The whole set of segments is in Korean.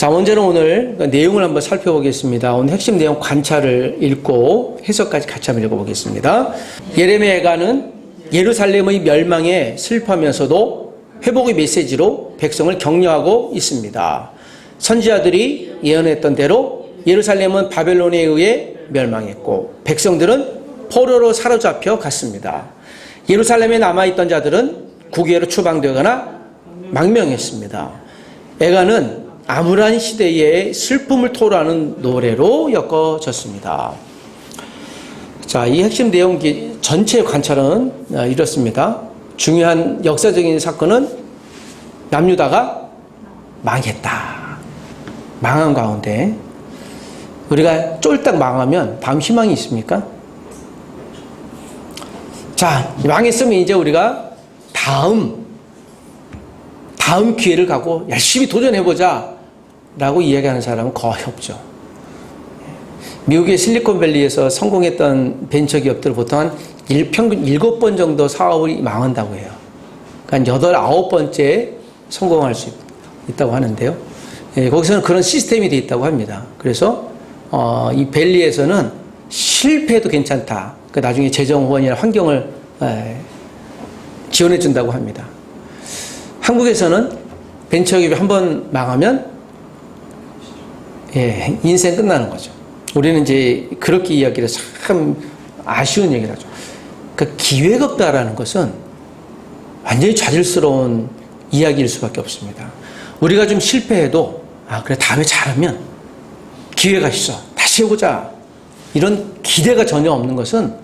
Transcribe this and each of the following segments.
자, 먼저는 오늘 내용을 한번 살펴보겠습니다. 오늘 핵심 내용 관찰을 읽고 해석까지 같이 한번 읽어보겠습니다. 예레미야가는 예루살렘의 멸망에 슬퍼하면서도 회복의 메시지로 백성을 격려하고 있습니다. 선지자들이 예언했던 대로 예루살렘은 바벨론에 의해 멸망했고 백성들은 포로로 사로잡혀 갔습니다. 예루살렘에 남아있던 자들은 국외로 추방되거나 망명했습니다. 애가는 암울한 시대의 슬픔을 토로하는 노래로 엮어졌습니다. 자, 이 핵심 내용 전체의 관찰은 이렇습니다. 중요한 역사적인 사건은 남유다가 망했다. 망한 가운데 우리가 쫄딱 망하면 다음 희망이 있습니까? 자, 망했으면 이제 우리가 다음 기회를 갖고 열심히 도전해보자 라고 이야기하는 사람은 거의 없죠. 미국의 실리콘밸리에서 성공했던 벤처기업들은 보통 한 평균 7번 정도 사업이 망한다고 해요. 그러니까 8, 9번째 성공할 수 있다고 하는데요. 거기서는 그런 시스템이 되어 있다고 합니다. 그래서 이 밸리에서는 실패해도 괜찮다. 나중에 재정 후원이나 환경을 지원해 준다고 합니다. 한국에서는 벤처기업이 한번 망하면 인생 끝나는 거죠. 우리는 이제 그렇게 이야기를 참 아쉬운 얘기를 하죠. 그러니까 기회가 없다라는 것은 완전히 좌절스러운 이야기일 수밖에 없습니다. 우리가 좀 실패해도 그래 다음에 잘하면 기회가 있어. 다시 해보자. 이런 기대가 전혀 없는 것은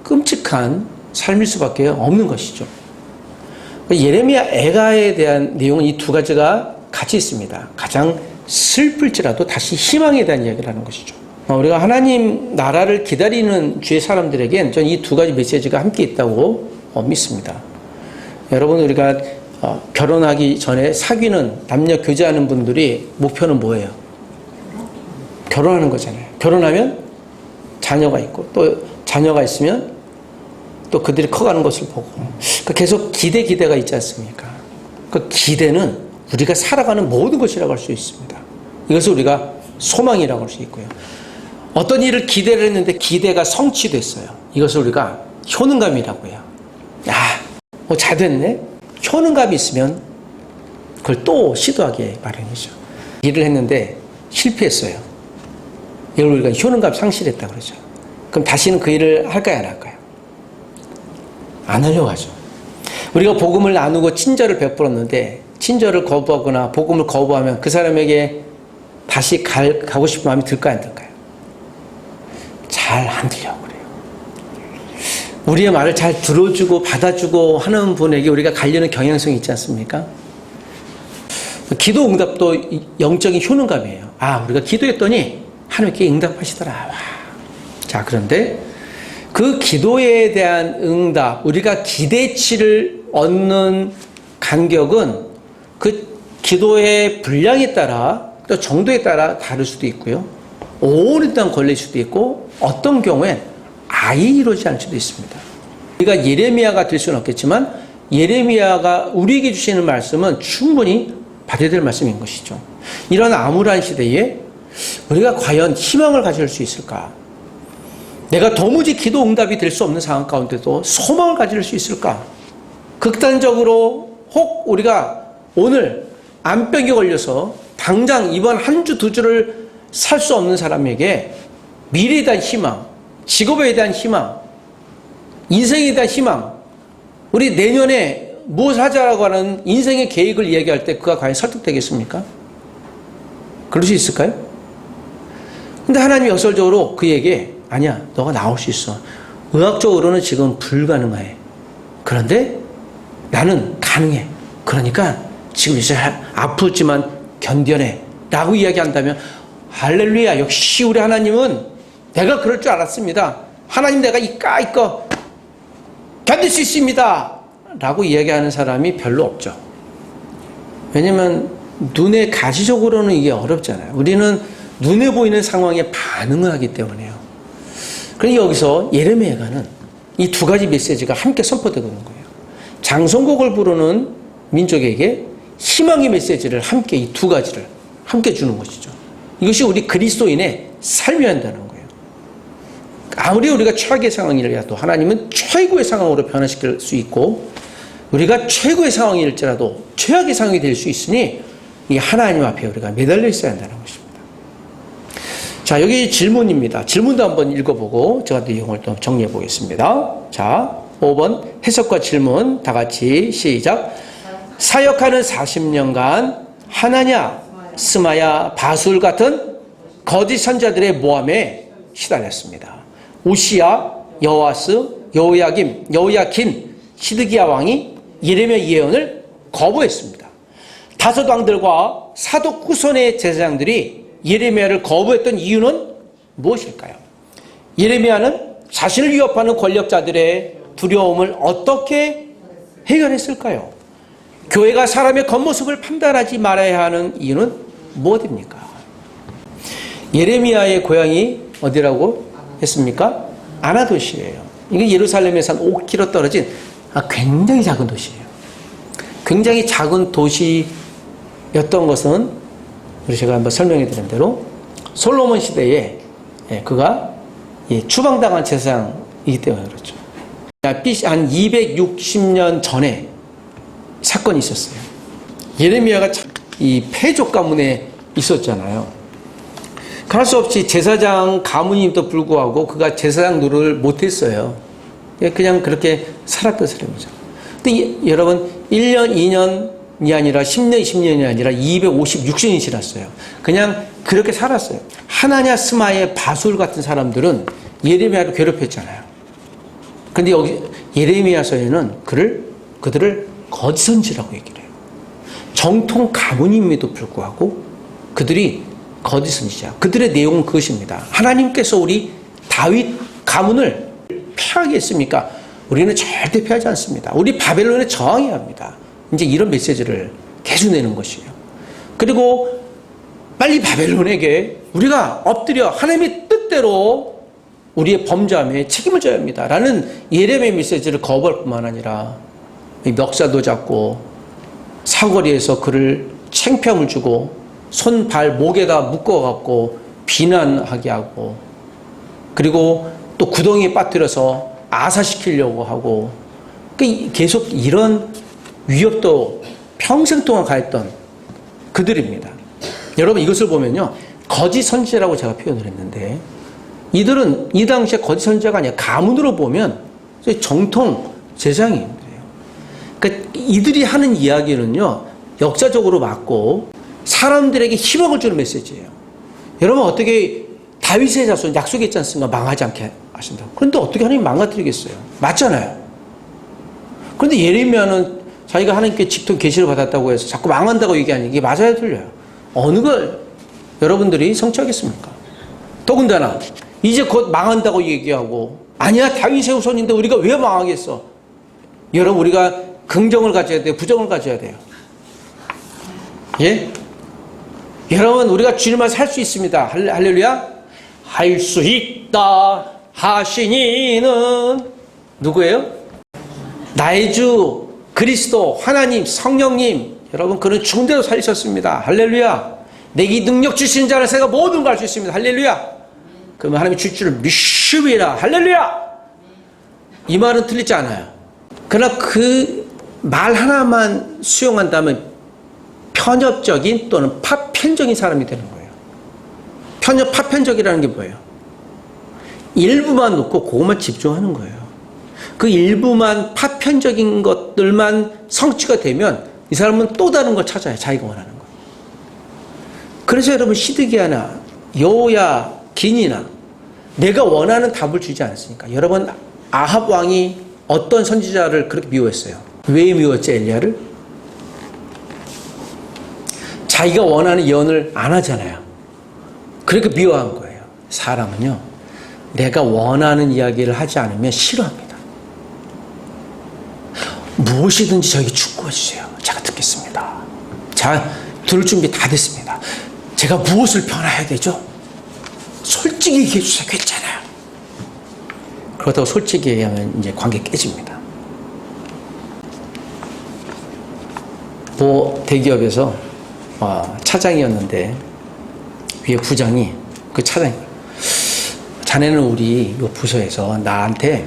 끔찍한 삶일 수밖에 없는 것이죠. 예레미야 애가에 대한 내용은 이 두 가지가 같이 있습니다. 가장 슬플지라도 다시 희망에 대한 이야기를 하는 것이죠. 우리가 하나님 나라를 기다리는 주의 사람들에겐 저는 이 두 가지 메시지가 함께 있다고 믿습니다. 여러분, 우리가 결혼하기 전에 사귀는 남녀 교제하는 분들이 목표는 뭐예요? 결혼하는 거잖아요. 결혼하면 자녀가 있고 또 자녀가 있으면 또 그들이 커가는 것을 보고 계속 기대가 있지 않습니까? 그 기대는 우리가 살아가는 모든 것이라고 할 수 있습니다. 이것을 우리가 소망이라고 할 수 있고요. 어떤 일을 기대를 했는데 기대가 성취됐어요. 이것을 우리가 효능감이라고 해요. 잘 됐네? 효능감이 있으면 그걸 또 시도하기 마련이죠. 일을 했는데 실패했어요. 이걸 우리가 효능감 상실했다 그러죠. 그럼 다시는 그 일을 할까요, 안 할까요? 안 하려고 하죠. 우리가 복음을 나누고 친절을 베풀었는데 친절을 거부하거나 복음을 거부하면 그 사람에게 다시 가고 싶은 마음이 들까요, 안 들까요? 잘 안 들려고 그래요. 우리의 말을 잘 들어주고 받아주고 하는 분에게 우리가 가려는 경향성이 있지 않습니까? 기도 응답도 영적인 효능감이에요. 우리가 기도했더니 하나님께 응답하시더라. 자, 그런데 그 기도에 대한 응답, 우리가 기대치를 얻는 간격은 그 기도의 분량에 따라 또 정도에 따라 다를 수도 있고요. 오랫동안 걸릴 수도 있고 어떤 경우엔 아예 이루어지지 않을 수도 있습니다. 우리가 예레미야가 될 수는 없겠지만 예레미야가 우리에게 주시는 말씀은 충분히 받아야 될 말씀인 것이죠. 이런 암울한 시대에 우리가 과연 희망을 가질 수 있을까? 내가 도무지 기도 응답이 될 수 없는 상황 가운데도 소망을 가질 수 있을까? 극단적으로 혹 우리가 오늘 암병에 걸려서 당장 이번 한 주, 두 주를 살 수 없는 사람에게 미래에 대한 희망, 직업에 대한 희망, 인생에 대한 희망, 우리 내년에 무엇을 하자라고 하는 인생의 계획을 이야기할 때 그가 과연 설득되겠습니까? 그럴 수 있을까요? 근데 하나님이 역설적으로 그에게 아니야, 너가 나올 수 있어. 의학적으로는 지금 불가능해. 그런데 나는 가능해. 그러니까 지금 이제 아프지만 견뎌내. 라고 이야기한다면 할렐루야, 역시 우리 하나님은 내가 그럴 줄 알았습니다. 하나님 내가 이거 견딜 수 있습니다. 라고 이야기하는 사람이 별로 없죠. 왜냐면 눈에 가시적으로는 이게 어렵잖아요. 우리는 눈에 보이는 상황에 반응을 하기 때문에요. 그러니까 여기서 예레미야가는 이 두 가지 메시지가 함께 선포되고 있는 거예요. 장성곡을 부르는 민족에게 희망의 메시지를 함께 이 두 가지를 함께 주는 것이죠. 이것이 우리 그리스도인의 삶이 한다는 거예요. 아무리 우리가 최악의 상황이라도 하나님은 최고의 상황으로 변화시킬 수 있고, 우리가 최고의 상황일지라도 최악의 상황이 될 수 있으니 이 하나님 앞에 우리가 매달려 있어야 한다는 것입니다. 자, 여기 질문입니다. 질문도 한번 읽어보고 제가 또 내용을 또 정리해 보겠습니다. 자, 5번 해석과 질문 다 같이 시작. 사역하는 40년간 하나냐, 스마야, 바술 같은 거짓 선자들의 모함에 시달렸습니다. 우시야, 여호아스, 여호야김, 여호야킨, 시드기야 왕이 예레미야 예언을 거부했습니다. 다섯 왕들과 사독 후손의 제사장들이 예레미야를 거부했던 이유는 무엇일까요? 예레미야는 자신을 위협하는 권력자들의 두려움을 어떻게 해결했을까요? 교회가 사람의 겉모습을 판단하지 말아야 하는 이유는 무엇입니까? 예레미야의 고향이 어디라고 했습니까? 아나도시예요. 이게 예루살렘에서 한 5km 떨어진 굉장히 작은 도시예요. 굉장히 작은 도시였던 것은 우리 제가 한번 설명해 드린 대로 솔로몬 시대에 그가 추방당한 제사장이기 때문에 그렇죠. 한 260년 전에 사건이 있었어요. 예레미야가 이 패족 가문에 있었잖아요. 할 수 없이 제사장 가문임에도 불구하고 그가 제사장 노릇을 못했어요. 그냥 그렇게 살았던 사람이죠. 근데 여러분 1년, 2년이 아니라 10년, 20년이 아니라 256년이 지났어요. 그냥 그렇게 살았어요. 하나냐, 스마의 바술 같은 사람들은 예레미야를 괴롭혔잖아요. 근데 여기 예레미야서에는 그들을 거짓선지라고 얘기를 해요. 정통 가문임에도 불구하고 그들이 거짓선지자. 그들의 내용은 그것입니다. 하나님께서 우리 다윗 가문을 패하게 했습니까? 우리는 절대 패하지 않습니다. 우리 바벨론에 저항해야 합니다. 이제 이런 메시지를 계속 내는 것이에요. 그리고 빨리 바벨론에게 우리가 엎드려 하나님의 뜻대로 우리의 범죄함에 책임을 져야 합니다. 라는 예레미야 메시지를 거부할 뿐만 아니라 멱살도 잡고 사거리에서 그를 창피함을 주고 손, 발, 목에다 묶어갖고 비난하게 하고 그리고 또 구덩이에 빠뜨려서 아사시키려고 하고 계속 이런 위협도 평생 동안 가했던 그들입니다. 여러분 이것을 보면요. 거짓 선지자라고 제가 표현을 했는데 이들은 이 당시에 거짓 선지자가 아니라 가문으로 보면 정통 제사장입니다. 그러니까 이들이 하는 이야기는요. 역사적으로 맞고 사람들에게 희망을 주는 메시지예요. 여러분 어떻게 다윗의 자손 약속했지 않습니까? 망하지 않게 하신다고. 그런데 어떻게 하나님 망가뜨리겠어요? 맞잖아요. 그런데 예레미야는 자기가 하나님께 직통 계시를 받았다고 해서 자꾸 망한다고 얘기하니 이게 맞아요, 틀려요? 어느 걸 여러분들이 성취하겠습니까? 더군다나 이제 곧 망한다고 얘기하고 아니야 다윗의 후손인데 우리가 왜 망하겠어? 여러분 우리가 긍정을 가져야 돼요? 부정을 가져야 돼요? 예? 여러분 우리가 주님만 살 수 있습니다. 할렐루야. 할 수 있다 하시니는 누구예요? 나의 주 그리스도 하나님 성령님. 여러분 그는 죽은 대로 살리셨습니다. 할렐루야. 내게 능력 주시는 자는 제가 모든 걸 할 수 있습니다. 할렐루야. 그러면 하나님이 줄 줄을 믿으리라. 할렐루야. 이 말은 틀리지 않아요. 그러나 그 말 하나만 수용한다면 편협적인 또는 파편적인 사람이 되는 거예요. 파편적이라는 게 뭐예요? 일부만 놓고 그것만 집중하는 거예요. 그 일부만 파편적인 것들만 성취가 되면 이 사람은 또 다른 걸 찾아요. 자기가 원하는 거. 그래서 여러분 시드기야나 여호야긴이나 내가 원하는 답을 주지 않았으니까. 여러분 아합 왕이 어떤 선지자를 그렇게 미워했어요? 왜 미웠지 엘리야를? 자기가 원하는 예언을 안 하잖아요. 그러니까 미워한 거예요. 사람은요. 내가 원하는 이야기를 하지 않으면 싫어합니다. 무엇이든지 저에게 축구해 주세요. 제가 듣겠습니다. 자, 들을 준비 다 됐습니다. 제가 무엇을 변화해야 되죠? 솔직히 얘기해 주세요. 괜찮아요. 그렇다고 솔직히 얘기하면 이제 관계 깨집니다. 대기업에서 차장이었는데 위에 부장이 그 차장이 자네는 우리 요 부서에서 나한테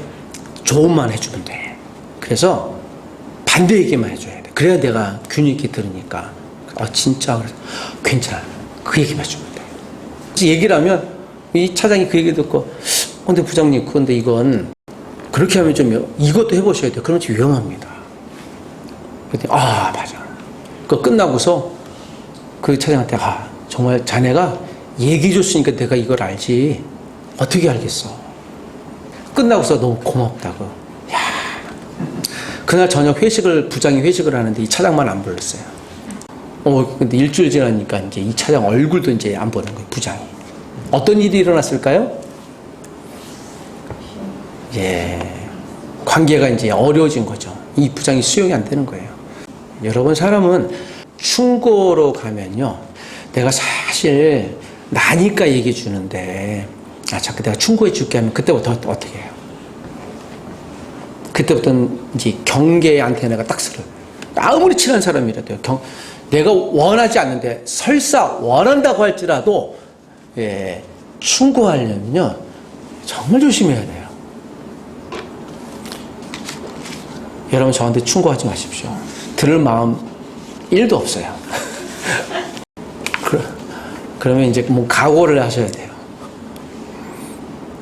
좋은 말 해주면 돼. 그래서 반대 얘기만 해줘야 돼. 그래야 내가 균형 있게 들으니까. 진짜? 그래서 괜찮아. 그 얘기만 해주면 돼. 그래서 얘기를 하면 이 차장이 그 얘기 듣고 근데 부장님 그런데 이건 그렇게 하면 좀 이것도 해보셔야 돼요. 그러면 좀 위험합니다. 그랬더니 맞아. 그거 끝나고서 그 차장한테 정말 자네가 얘기해 줬으니까 내가 이걸 알지 어떻게 알겠어. 끝나고서 너무 고맙다고. 야, 그날 저녁 부장이 회식을 하는데 이 차장만 안 불렀어요. 근데 일주일 지나니까 이제 이 차장 얼굴도 이제 안 보는 거예요, 부장이. 어떤 일이 일어났을까요? 관계가 이제 어려워진 거죠. 이 부장이 수용이 안 되는 거예요. 여러분, 사람은 충고로 가면요, 내가 사실 나니까 얘기해 주는데 자꾸 내가 충고해 줄게 하면 그때부터 어떻게 해요? 그때부터는 이제 경계의 안테나가 딱 서요. 아무리 친한 사람이라도요. 내가 원하지 않는데 설사 원한다고 할지라도 충고하려면요 정말 조심해야 돼요. 여러분, 저한테 충고하지 마십시오. 들을 마음 1도 없어요. 그러면 이제 각오를 하셔야 돼요.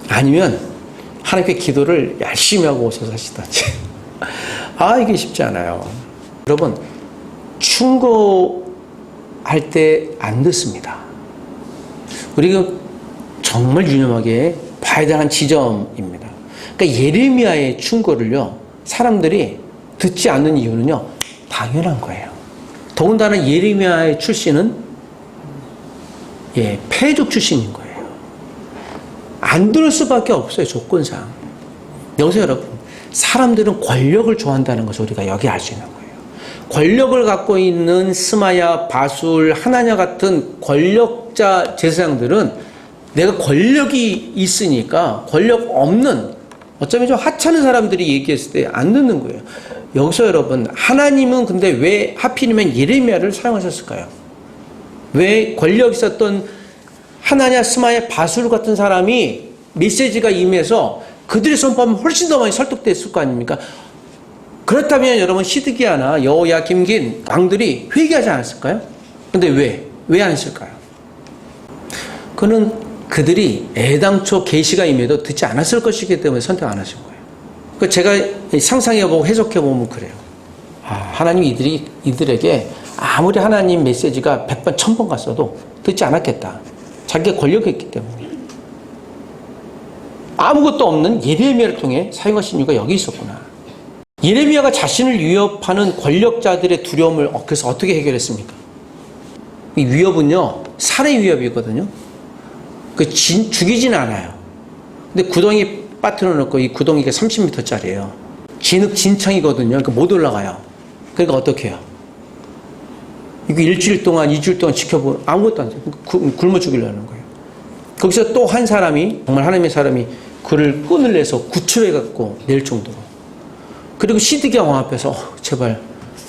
아니면 하나님께 기도를 열심히 하고 오셔서 하시든지. 이게 쉽지 않아요. 여러분, 충고할 때 안 듣습니다. 우리가 정말 유념하게 봐야 되는 지점입니다. 그러니까 예레미야의 충고를요, 사람들이 듣지 않는 이유는요, 당연한 거예요. 더군다나 예레미야의 출신은 패족 출신인 거예요. 안 들을 수밖에 없어요, 조건상. 여기서 여러분, 사람들은 권력을 좋아한다는 것을 우리가 여기 알 수 있는 거예요. 권력을 갖고 있는 스마야, 바술, 하나냐 같은 권력자 제사장들은 내가 권력이 있으니까 권력 없는, 어쩌면 좀 하찮은 사람들이 얘기했을 때 안 듣는 거예요. 여기서 여러분, 하나님은 근데 왜 하필이면 예레미야를 사용하셨을까요? 왜 권력 있었던 하나냐, 스마야, 바술 같은 사람이 메시지가 임해서 그들의 선포하면 훨씬 더 많이 설득됐을 거 아닙니까? 그렇다면 여러분, 시드기야나 여호야김 긴 왕들이 회개하지 않았을까요? 근데 왜 안 했을까요? 그는 그들이 애당초 계시가 임해도 듣지 않았을 것이기 때문에 선택 안 하신 거예요. 제가 상상해보고 해석해보면 그래요. 하나님이 이들에게 아무리 하나님 메시지가 100번, 1000번 갔어도 듣지 않았겠다. 자기가 권력이 있기 때문에. 아무것도 없는 예레미야를 통해 사용하신 이유가 여기 있었구나. 예레미야가 자신을 위협하는 권력자들의 두려움을 그래서 어떻게 해결했습니까? 이 위협은요, 살해 위협이거든요. 죽이지는 않아요. 근데 구덩이 빠뜨려 놓고 이 구덩이가 30m짜리예요. 진흙진창이거든요. 그러니까 못 올라가요. 그러니까 어떻게 해요? 이거 일주일 동안, 2주일 동안 지켜보면 아무것도 안 돼요. 굶어 죽이려는 거예요. 거기서 또 한 사람이, 정말 하나님의 사람이 그를 끈을 내서 구출해갖고 낼 정도로. 그리고 시드기야 왕 앞에서 제발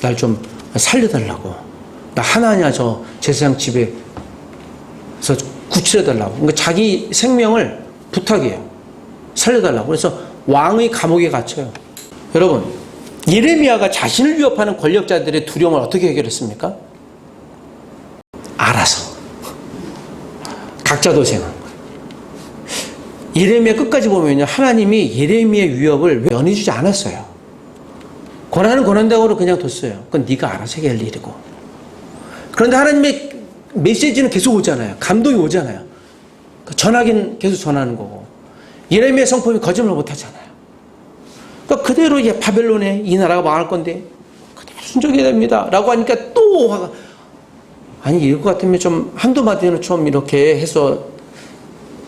날 좀 살려달라고. 나 하나냐 저 제사장 집에서 구출해달라고. 그러니까 자기 생명을 부탁해요. 살려달라고. 그래서 왕의 감옥에 갇혀요. 여러분, 예레미야가 자신을 위협하는 권력자들의 두려움을 어떻게 해결했습니까? 알아서. 각자 도생한 거예요. 예레미야 끝까지 보면요, 하나님이 예레미야의 위협을 면해주지 않았어요. 권한은 권한대로 그냥 뒀어요. 그건 네가 알아서 해야 할 일이고. 그런데 하나님의 메시지는 계속 오잖아요. 감동이 오잖아요. 전하긴 계속 전하는 거고. 예레미야 성품이 거짓말 못 하잖아요. 그러니까 그대로 바벨론에 이 나라가 망할 건데 그대로 순종해야 됩니다. 라고 하니까 또 화가, 아니 이럴 것 같으면 좀 한두 마디는 좀 이렇게 해서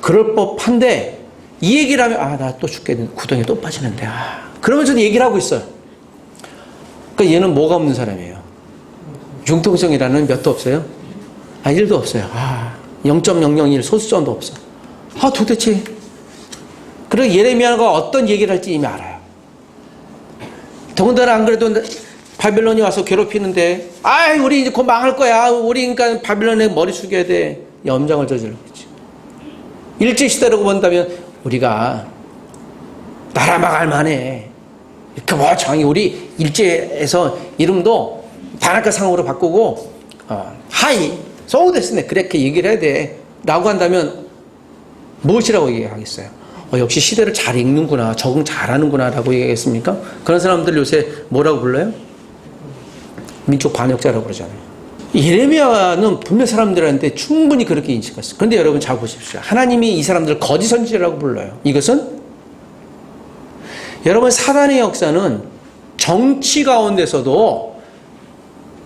그럴 법한데, 이 얘기를 하면 나 또 죽겠는데 구덩이에 또 빠지는데 그러면서 얘기를 하고 있어요. 그러니까 얘는 뭐가 없는 사람이에요. 융통성이라는 몇도 없어요. 1도 없어요. 0.001 소수점도 없어. 도대체. 그리고 예레미야가 어떤 얘기를 할지 이미 알아요. 더군다나 안 그래도 바빌론이 와서 괴롭히는데, 아이, 우리 이제 곧 망할 거야. 우리 그러니까 바빌론에 머리 숙여야 돼. 염장을 저질렀지. 일제시대라고 본다면 우리가 나라 망할 만해. 그 뭐 정이 우리 일제에서 이름도 다나카 상으로 바꾸고 하이 소우데스네 그렇게 얘기를 해야 돼 라고 한다면 무엇이라고 얘기하겠어요? 역시 시대를 잘 읽는구나, 적응 잘하는구나 라고 얘기하겠습니까? 그런 사람들 요새 뭐라고 불러요? 민족 반역자라고 그러잖아요. 예레미야는 분명 사람들한테 충분히 그렇게 인식했어요. 그런데 여러분 잘 보십시오. 하나님이 이 사람들을 거짓 선지자라고 불러요. 이것은 여러분, 사단의 역사는 정치 가운데서도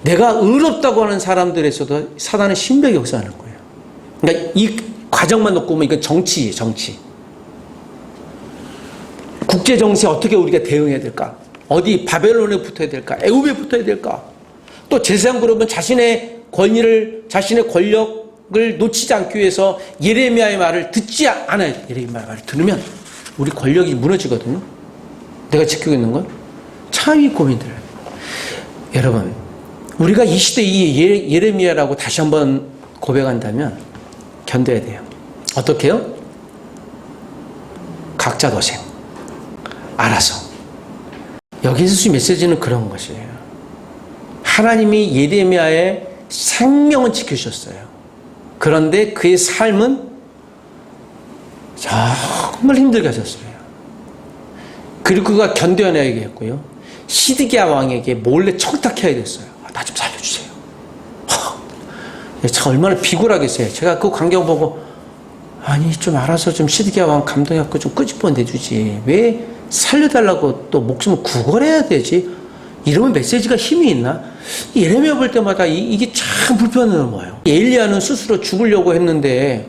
내가 의롭다고 하는 사람들에서도 사단은 신비하게 역사하는 거예요. 그러니까 이 과정만 놓고 보면 이건 정치예요, 정치. 국제 정세에 어떻게 우리가 대응해야 될까? 어디 바벨론에 붙어야 될까? 애굽에 붙어야 될까? 또 제사장 그룹은 자신의 권위를, 자신의 권력을 놓치지 않기 위해서 예레미야의 말을 듣지 않아요. 예레미야의 말을 들으면 우리 권력이 무너지거든요. 내가 지키고 있는 건 참 이 고민들을. 여러분, 우리가 이 시대 이 예레미야라고 다시 한번 고백한다면 견뎌야 돼요. 어떻게 해요? 각자 도생. 알아서. 여기서 메시지는 그런 것이에요. 하나님이 예레미야의 생명은 지키셨어요. 그런데 그의 삶은 정말 힘들게 하셨어요. 그리고 그가 견뎌내야 했고요. 시드기야 왕에게 몰래 청탁해야 됐어요. 나 좀 살려주세요. 참 얼마나 비굴하겠어요. 제가 그 광경 보고 아니 좀 알아서 좀 시드기야 왕 감동해갖고 좀 끄집어 내주지. 왜 살려달라고 또 목숨을 구걸해야 되지? 이러면 메시지가 힘이 있나? 예레미야 볼 때마다 이게 참 불편한 거예요. 엘리야는 스스로 죽으려고 했는데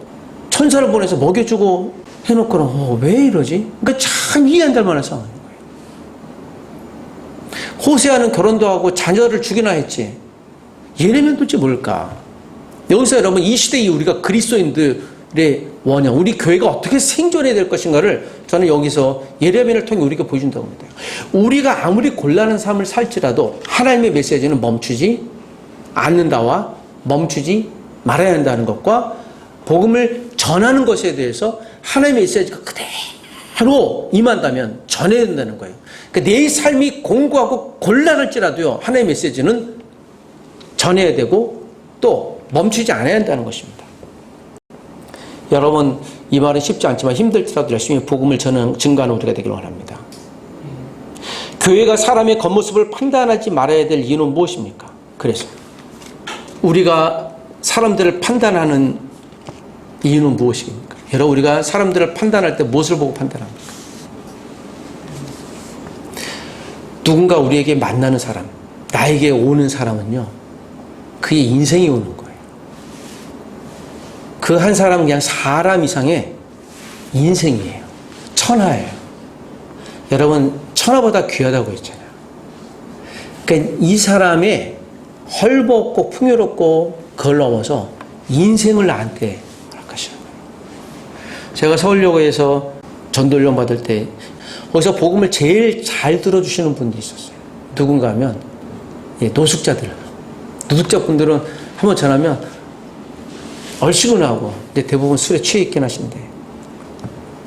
천사를 보내서 먹여주고 해놓고는 왜 이러지? 그러니까 참 이해 안 될 만한 상황인 거예요. 호세아는 결혼도 하고 자녀를 죽이나 했지. 예레미야는 도대체 뭘까? 여기서 여러분 이 시대에 우리가 그리스도인들의 원형, 우리 교회가 어떻게 생존해야 될 것인가를 저는 여기서 예레미야를 통해 우리가 보여준다고 합니다. 우리가 아무리 곤란한 삶을 살지라도 하나님의 메시지는 멈추지 않는다와 멈추지 말아야 한다는 것과 복음을 전하는 것에 대해서 하나님의 메시지가 그대로 임한다면 전해야 된다는 거예요. 그러니까 내 삶이 공고하고 곤란할지라도요, 하나님의 메시지는 전해야 되고 또 멈추지 않아야 한다는 것입니다. 여러분, 이 말은 쉽지 않지만 힘들더라도 열심히 복음을 증거하는 우리가 되기를 원합니다. 교회가 사람의 겉모습을 판단하지 말아야 될 이유는 무엇입니까? 그래서 우리가 사람들을 판단하는 이유는 무엇입니까? 여러분, 우리가 사람들을 판단할 때 무엇을 보고 판단합니까? 누군가 우리에게 만나는 사람, 나에게 오는 사람은요, 그의 인생이 오는 거예요. 그 한 사람은 그냥 사람 이상의 인생이에요. 천하예요. 여러분, 천하보다 귀하다고 했잖아요. 그러니까 이 사람의 헐벗고 풍요롭고 그걸 넘어서 인생을 나한테 허락하시는 거예요. 제가 서울여고에서 전도훈련 받을 때 거기서 복음을 제일 잘 들어주시는 분들이 있었어요. 누군가 하면 노숙자들. 노숙자분들은 한번 전하면 얼씨구나 하고 대부분 술에 취해 있긴 하신데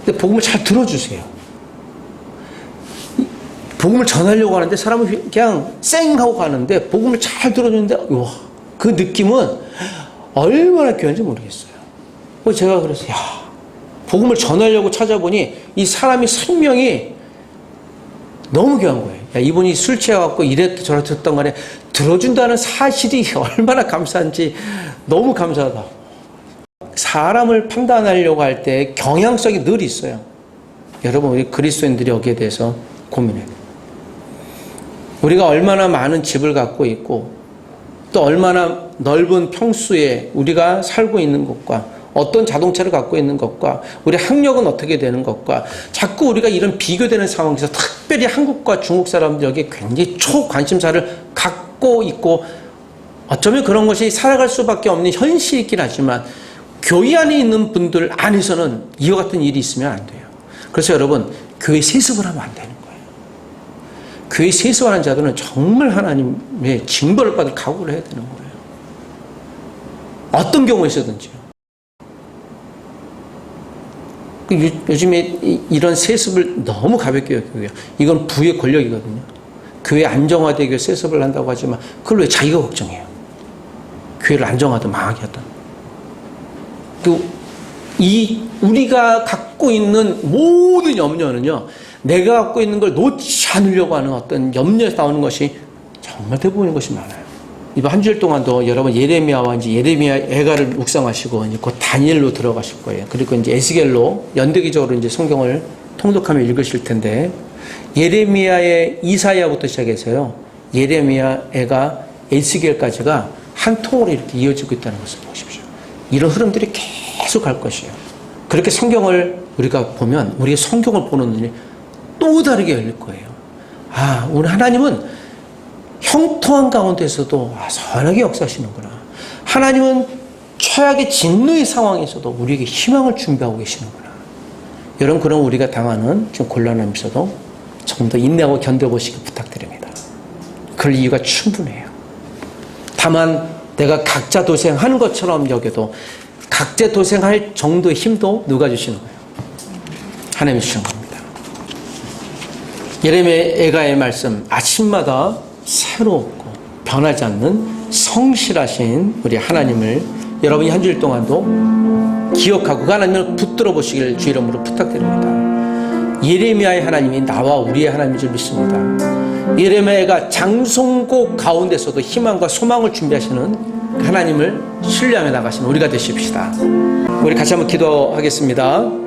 근데 복음을 잘 들어주세요. 복음을 전하려고 하는데 사람은 그냥 쌩 하고 가는데 복음을 잘 들어주는데 와, 그 느낌은 얼마나 귀한지 모르겠어요. 그래서 제가 그래서 복음을 전하려고 찾아보니 이 사람이 생명이 너무 귀한 거예요. 이분이 술 취해갖고 이랬다 저랬다 했던 간에 들어준다는 사실이 얼마나 감사한지 너무 감사하다. 사람을 판단하려고 할 때 경향성이 늘 있어요. 여러분, 우리 그리스도인들이 여기에 대해서 고민해야 돼요. 우리가 얼마나 많은 집을 갖고 있고 또 얼마나 넓은 평수에 우리가 살고 있는 것과 어떤 자동차를 갖고 있는 것과 우리 학력은 어떻게 되는 것과 자꾸 우리가 이런 비교되는 상황에서 특별히 한국과 중국 사람들 여기에 굉장히 초관심사를 갖고 있고 어쩌면 그런 것이 살아갈 수밖에 없는 현실이긴 하지만 교회 안에 있는 분들 안에서는 이와 같은 일이 있으면 안 돼요. 그래서 여러분, 교회 세습을 하면 안 되는 거예요. 교회 세수하는 자들은 정말 하나님의 징벌을 받을 각오를 해야 되는 거예요. 어떤 경우에서든지요. 요즘에 이런 세습을 너무 가볍게 여겨요. 이건 부의 권력이거든요. 교회 안정화되기 위해 세습을 한다고 하지만 그걸 왜 자기가 걱정해요? 교회를 안정화도 망하게 하던. 우리가 갖고 있는 모든 염려는요, 내가 갖고 있는 걸 놓지 않으려고 하는 어떤 염려에서 나오는 것이 정말 대부분인 것이 많아요. 이번 한 주일 동안도 여러분 예레미야와 이제 예레미야 애가를 묵상하시고 이제 곧 다니엘로 들어가실 거예요. 그리고 이제 에스겔로 연대기적으로 이제 성경을 통독하며 읽으실 텐데, 예레미야의 이사야부터 시작해서요, 예레미야 애가 에스겔까지가 한 통으로 이렇게 이어지고 있다는 것을 보십시오. 이런 흐름들이 계속 갈 것이에요. 그렇게 성경을 우리가 보면 우리의 성경을 보는 눈이 또 다르게 열릴 거예요. 아, 우리 하나님은 형통한 가운데서도 선하게 역사하시는구나. 하나님은 최악의 진노의 상황에서도 우리에게 희망을 준비하고 계시는구나. 여러분, 그럼 우리가 당하는 좀 곤란함에서도 조금 더 인내하고 견뎌보시기 부탁드립니다. 그럴 이유가 충분해요. 다만 내가 각자 도생하는 것처럼 여겨도 각자 도생할 정도의 힘도 누가 주시는 거예요? 하나님이 주시는 겁니다. 예레미야 애가의 말씀, 아침마다 새롭고 변하지 않는 성실하신 우리 하나님을 여러분이 한 주일 동안도 기억하고 그 하나님을 붙들어 보시길 주 이름으로 부탁드립니다. 예레미야의 하나님이 나와 우리의 하나님인 줄 믿습니다. 예레미야가 장송곡 가운데서도 희망과 소망을 준비하시는 하나님을 신뢰하며 나가시는 우리가 되십시다. 우리 같이 한번 기도하겠습니다.